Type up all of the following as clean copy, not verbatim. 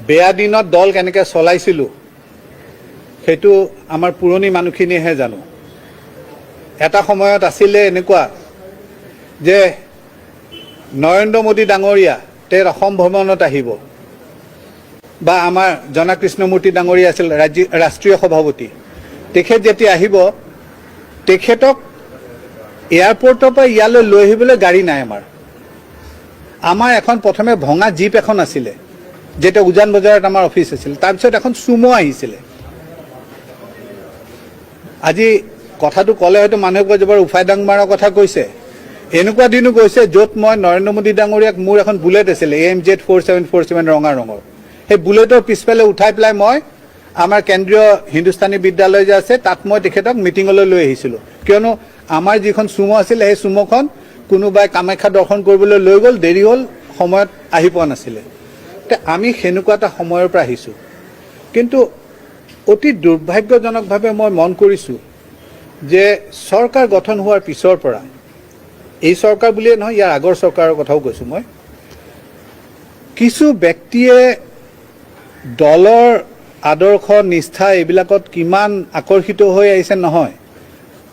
বেয়া দিনত দল কেনেকৈ চলাইছিলোঁ সেইটো আমাৰ পুৰণি মানুহখিনিয়েহে জানো। এটা সময়ত আছিলে এনেকুৱা যে নৰেন্দ্ৰ মোদী ডাঙৰীয়া তেওঁৰ অসম ভ্ৰমণত আহিব, বা আমাৰ জনা কৃষ্ণমূৰ্তি ডাঙৰীয়া আছিল ৰাষ্ট্ৰীয় সভাপতি, তেখেত যেতিয়া আহিব তেখেতক এয়াৰপৰ্টৰ পৰা ইয়ালৈ লৈ আহিবলৈ গাড়ী নাই। আমাৰ এখন প্ৰথমে ভঙা জীপ এখন আছিলে, যেতিয়া উজান বজাৰত আমাৰ অফিচ আছিল, তাৰপিছত এখন চুমো আহিছিলে। আজি কথাটো ক'লে হয়তো মানুহে কয় যে বাৰু উফাই ডাং মাৰৰ কথা কৈছে। এনেকুৱা দিনো গৈছে য'ত মই নৰেন্দ্ৰ মোদী ডাঙৰীয়াক মোৰ এখন বুলেট আছিলে AMZ 4747 ৰঙা ৰঙৰ, সেই বুলেটৰ পিছফালে উঠাই পেলাই মই আমাৰ কেন্দ্ৰীয় হিন্দুস্তানী বিদ্যালয় যে আছে তাত মই তেখেতক মিটিঙলৈ লৈ আহিছিলোঁ। কিয়নো আমাৰ যিখন চুমো আছিলে সেই চুমোখন কোনোবাই কামাখ্যা দৰ্শন কৰিবলৈ লৈ গ'ল, দেৰি হ'ল, সময়ত আহি পোৱা নাছিলে। আমি সেনেকুৱা এটা সময়ৰ পৰা আহিছোঁ। কিন্তু অতি দুৰ্ভাগ্যজনকভাৱে মই মন কৰিছোঁ যে চৰকাৰ গঠন হোৱাৰ পিছৰ পৰা, এই চৰকাৰ বুলিয়ে নহয় ইয়াৰ আগৰ চৰকাৰৰ কথাও কৈছোঁ মই, কিছু ব্যক্তিয়ে দলৰ আদৰ্শ নিষ্ঠা এইবিলাকত কিমান আকৰ্ষিত হৈ আহিছে নহয়,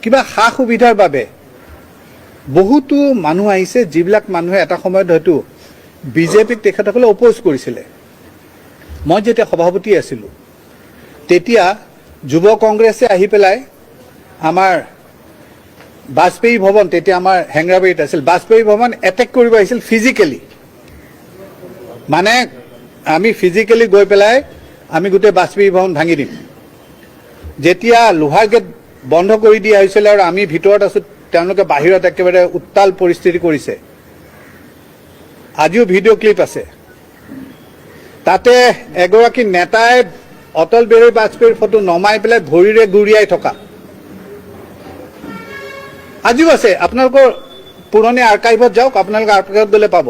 কিবা সা সুবিধাৰ বাবে বহুতো মানুহ আহিছে যিবিলাক মানুহে এটা সময়ত হয়তো বিজেপিক তেখেতসকলে অপ'জ কৰিছিলে। মই যেতিয়া সভাপতি আছিলোঁ তেতিয়া যুৱ কংগ্ৰেছে আহি পেলাই আমাৰ বাজপেয়ী ভৱন, তেতিয়া আমাৰ হেংৰাবাৰীত আছিল, বাজপেয়ী ভৱন এটেক কৰিব আহিছিল ফিজিকেলি। মানে আমি ফিজিকেলি গৈ পেলাই আমি গোটেই বাজপেয়ী ভৱন ভাঙি দিম। যেতিয়া লোহাৰ গেট বন্ধ কৰি দিয়া হৈছিলে আৰু আমি ভিতৰত আছোঁ, তেওঁলোকে বাহিৰত একেবাৰে উত্তাল পৰিস্থিতি কৰিছে। আজিও ভিডিঅ' ক্লিপ আছে। তাতে এগৰাকী নেতাই অটল বিহাৰী বাজপেয়ীৰ ফটো নমাই পেলাই ভৰিৰে গুৰিয়াই থকা আজিও আছে। আপোনালোকৰ পুৰণি আৰ্কাইভত যাওক, আপোনালোকে আৰ্কাইভত গ'লে পাব।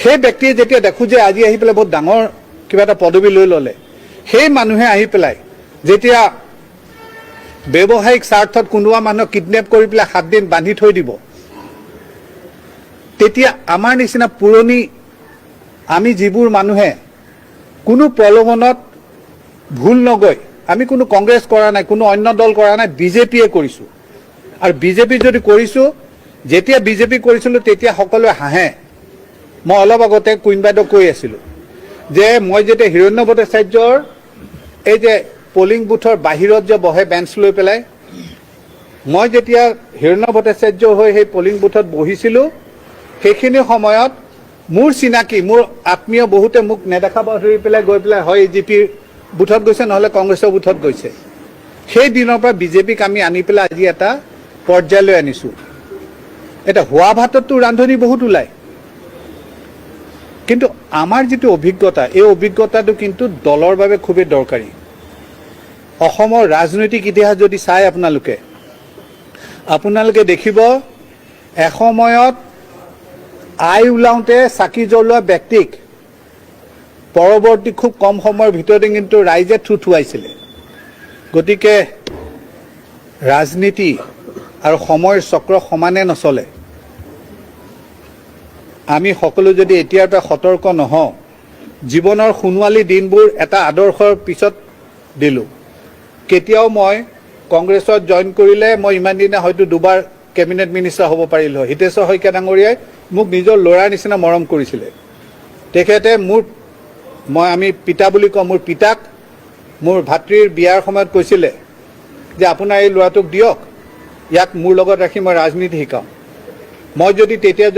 সেই ব্যক্তিয়ে যেতিয়া দেখোঁ যে আজি আহি পেলাই বহুত ডাঙৰ কিবা এটা পদবী লৈ ল'লে, সেই মানুহে আহি পেলাই যেতিয়া ব্যৱসায়িক স্বাৰ্থত কোনোবা মানুহক কিডনেপ কৰি পেলাই 7 দিন বান্ধি থৈ দিব, তেতিয়া আমাৰ নিচিনা পুৰণি আমি যিবোৰ মানুহে কোনো প্ৰলোভনত ভুল নগৈ, আমি কোনো কংগ্ৰেছ কৰা নাই, কোনো অন্য দল কৰা নাই, বিজেপিয়ে কৰিছোঁ। আৰু বিজেপি যদি কৰিছোঁ, যেতিয়া বিজেপি কৰিছিলোঁ তেতিয়া সকলোৱে হাঁহে। মই অলপ আগতে কুইন বাইদেউক কৈ আছিলোঁ যে মই যেতিয়া হিৰণ্য ভট্টাচাৰ্যৰ এই যে পলিং বুথৰ বাহিৰত যে বহে বেঞ্চ লৈ পেলাই, মই যেতিয়া হিৰণ্য ভট্টাচাৰ্য হৈ সেই পলিং বুথত বহিছিলোঁ, সেইখিনি সময়ত মোৰ চিনাকি, মোৰ আত্মীয় বহুতে মোক নেদেখাব ধৰি পেলাই গৈ পেলাই হয় AGPৰ বুথত গৈছে, নহ'লে কংগ্ৰেছৰ বুথত গৈছে। সেই দিনৰ পৰা বিজেপিক আমি আনি পেলাই আজি এটা পৰ্যায়লৈ আনিছোঁ। এতিয়া হোৱা ভাতততো ৰান্ধনি বহুত ওলায়, কিন্তু আমাৰ যিটো অভিজ্ঞতা, এই অভিজ্ঞতাটো কিন্তু দলৰ বাবে খুবেই দৰকাৰী। অসমৰ ৰাজনৈতিক ইতিহাস যদি চাই আপোনালোকে দেখিব এসময়ত আই ওলাওঁতে চাকি জ্বলোৱা ব্যক্তিক পৰৱৰ্তী খুব কম সময়ৰ ভিতৰতে কিন্তু ৰাইজে থুথুৱাইছিলে। গতিকে ৰাজনীতি আৰু সময়ৰ চক্ৰ সমানে নচলে। আমি সকলো যদি এতিয়াৰ পৰা সতৰ্ক নহওঁ, জীৱনৰ সোণোৱালী দিনবোৰ এটা আদৰ্শৰ পিছত দিলোঁ। কেতিয়াও মই কংগ্ৰেছত জইন কৰিলে মই ইমান দিনে হয়তো 2বাৰ কেবিনেট মিনিষ্টাৰ হ'ব পাৰিলোঁ হয়। হিতেশ্বৰ শইকীয়া ডাঙৰীয়াই মোক নিজৰ ল'ৰাৰ নিচিনা মৰম কৰিছিলে। তেখেতে আমি পিতা বুলি কওঁ, মোৰ পিতাক মোৰ ভাতৃৰ বিয়াৰ সময়ত কৈছিলে যে আপোনাৰ এই ল'ৰাটোক দিয়ক, ইয়াক মোৰ লগত ৰাখি মই ৰাজনীতি শিকাওঁ। মই যদি তেতিয়া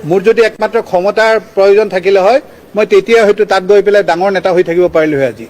মোৰ একমাত্ৰ ক্ষমতাৰ প্ৰয়োজন থাকিলে হয়, মই তেতিয়া হয়তো তাত গৈ পেলাই ডাঙৰ নেতা হৈ থাকিব পাৰিলোঁ হয় আজি।